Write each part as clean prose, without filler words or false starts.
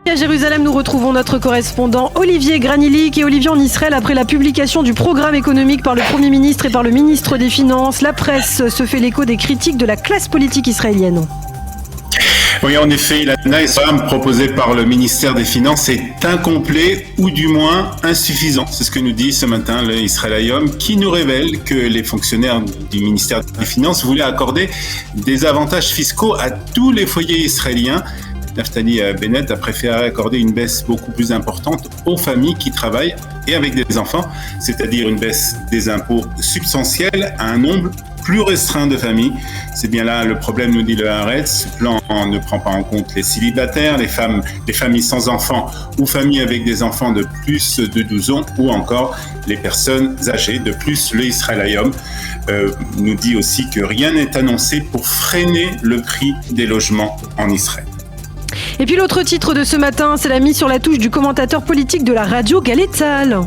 À Jérusalem, nous retrouvons notre correspondant Olivier Granilic. Et Olivier, en Israël, après la publication du programme économique par le Premier ministre et par le ministre des Finances, la presse se fait l'écho des critiques de la classe politique israélienne. Oui, en effet, Ilana, et ce programme proposé par le ministère des Finances est incomplet ou du moins insuffisant. C'est ce que nous dit ce matin le Israël Hayom, qui nous révèle que les fonctionnaires du ministère des Finances voulaient accorder des avantages fiscaux à tous les foyers israéliens. Naftali Bennett a préféré accorder une baisse beaucoup plus importante aux familles qui travaillent et avec des enfants, c'est-à-dire une baisse des impôts substantielle à un nombre plus restreint de familles. C'est bien là le problème, nous dit le Haaretz. Ce plan ne prend pas en compte les célibataires, les familles sans enfants ou familles avec des enfants de plus de 12 ans ou encore les personnes âgées. De plus, le Israël Hayom nous dit aussi que rien n'est annoncé pour freiner le prix des logements en Israël. Et puis l'autre titre de ce matin, c'est la mise sur la touche du commentateur politique de la radio Galey Tzahal.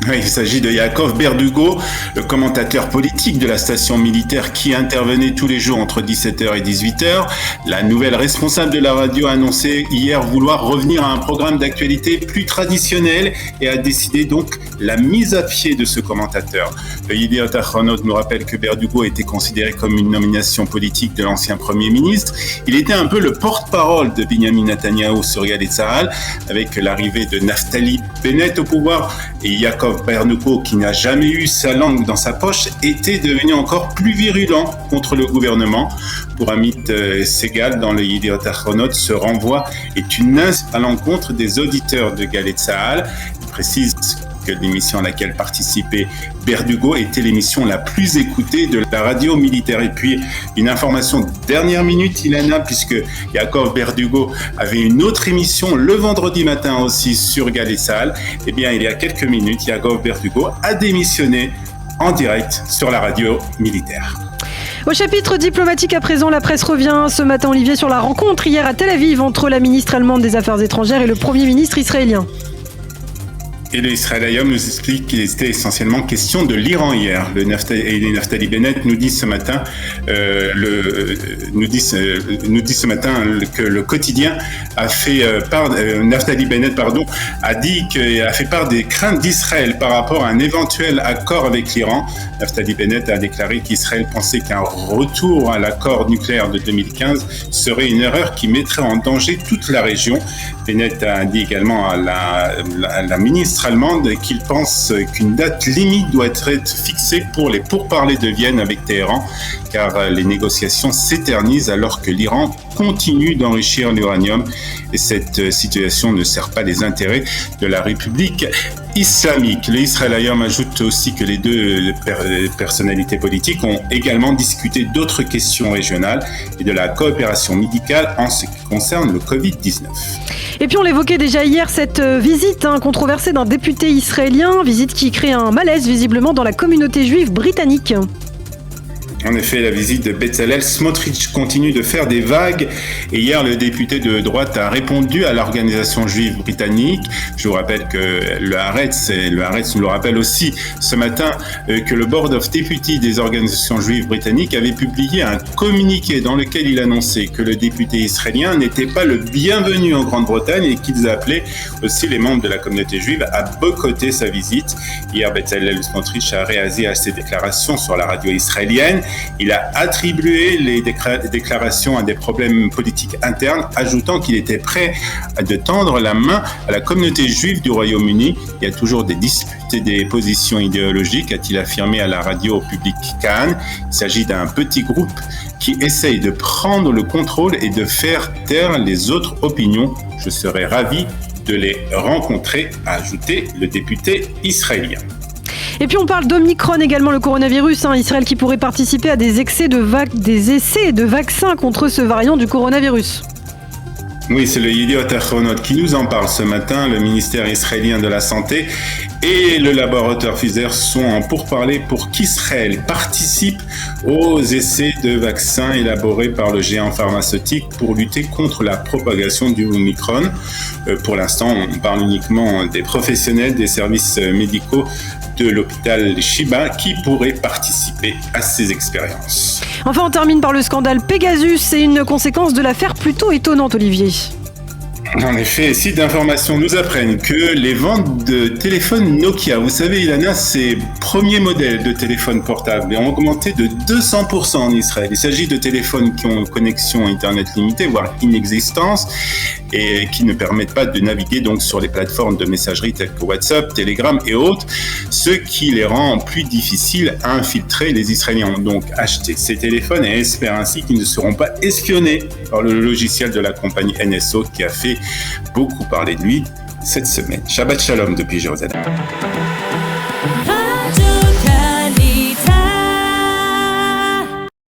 Oui, il s'agit de Yaakov Berdugo, le commentateur politique de la station militaire qui intervenait tous les jours entre 17h et 18h. La nouvelle responsable de la radio a annoncé hier vouloir revenir à un programme d'actualité plus traditionnel et a décidé donc la mise à pied de ce commentateur. Le Yediot Ahronot nous rappelle que Berdugo était considéré comme une nomination politique de l'ancien Premier ministre. Il était un peu le porte-parole de Binyamin Netanyahou sur Galey Tzahal, avec l'arrivée de Naftali Bennett au pouvoir et Yaakov Berdugo, qui n'a jamais eu sa langue dans sa poche, était devenu encore plus virulent contre le gouvernement. Pour Amit Segal, dans le Yediot Ahronot, ce renvoi est une insulte à l'encontre des auditeurs de Galey Tzahal. Il précise que l'émission à laquelle participait Berdugo était l'émission la plus écoutée de la radio militaire. Et puis, une information de dernière minute, Ilana, puisque Yaakov Berdugo avait une autre émission le vendredi matin aussi sur Galey Tzahal. Eh bien, il y a quelques minutes, Yaakov Berdugo a démissionné en direct sur la radio militaire. Au chapitre diplomatique à présent, la presse revient ce matin, Olivier, sur la rencontre hier à Tel Aviv entre la ministre allemande des Affaires étrangères et le Premier ministre israélien. Et le Israël Hayom nous explique qu'il était essentiellement question de l'Iran hier. Naftali Bennett nous dit ce matin, que le quotidien a fait part. Naftali Bennett, a fait part des craintes d'Israël par rapport à un éventuel accord avec l'Iran. Naftali Bennett a déclaré qu'Israël pensait qu'un retour à l'accord nucléaire de 2015 serait une erreur qui mettrait en danger toute la région. Bennett a dit également à la ministre allemande qu'il pense qu'une date limite doit être fixée pour les pourparlers de Vienne avec Téhéran, car les négociations s'éternisent alors que l'Iran continue d'enrichir l'uranium et cette situation ne sert pas les intérêts de la République islamique. Le Israël Hayom ajoute aussi que les deux personnalités politiques ont également discuté d'autres questions régionales et de la coopération médicale en ce qui concerne le Covid-19. Et puis on l'évoquait déjà hier, cette visite controversée d'un député israélien, visite qui crée un malaise visiblement dans la communauté juive britannique. En effet, la visite de Bezalel Smotrich continue de faire des vagues et hier, le député de droite a répondu à l'organisation juive britannique. Je vous rappelle que le Haaretz nous le rappelle aussi ce matin, que le Board of Deputies des organisations juives britanniques avait publié un communiqué dans lequel il annonçait que le député israélien n'était pas le bienvenu en Grande-Bretagne et qu'ils appelaient aussi les membres de la communauté juive à boycotter sa visite. Hier, Bezalel Smotrich a réagi à ces déclarations sur la radio israélienne. Il a attribué les déclarations à des problèmes politiques internes, ajoutant qu'il était prêt à tendre la main à la communauté juive du Royaume-Uni. Il y a toujours des disputes et des positions idéologiques, a-t-il affirmé à la radio publique Cannes. Il s'agit d'un petit groupe qui essaye de prendre le contrôle et de faire taire les autres opinions. Je serais ravi de les rencontrer, a ajouté le député israélien. Et puis on parle d'Omicron également, le coronavirus. Israël qui pourrait participer à des essais de vaccins contre ce variant du coronavirus. Oui, c'est le Yediot Ahronot qui nous en parle ce matin. Le ministère israélien de la Santé et le laboratoire Pfizer sont en pourparlers pour qu'Israël participe aux essais de vaccins élaborés par le géant pharmaceutique pour lutter contre la propagation du Omicron. Pour l'instant, on parle uniquement des professionnels des services médicaux de l'hôpital Shiba qui pourraient participer à ces expériences. Enfin, on termine par le scandale Pegasus. C'est une conséquence de l'affaire plutôt étonnante, Olivier. En effet, sites d'information nous apprennent que les ventes de téléphones Nokia, vous savez, Ilana, ces premiers modèles de téléphones portables ont augmenté de 200% en Israël. Il s'agit de téléphones qui ont une connexion Internet limitée, voire inexistence, et qui ne permettent pas de naviguer donc sur les plateformes de messagerie telles que WhatsApp, Telegram et autres, ce qui les rend plus difficiles à infiltrer. Les Israéliens ont donc acheté ces téléphones et espèrent ainsi qu'ils ne seront pas espionnés par le logiciel de la compagnie NSO qui a fait beaucoup parler de lui cette semaine. Shabbat Shalom depuis Jérusalem.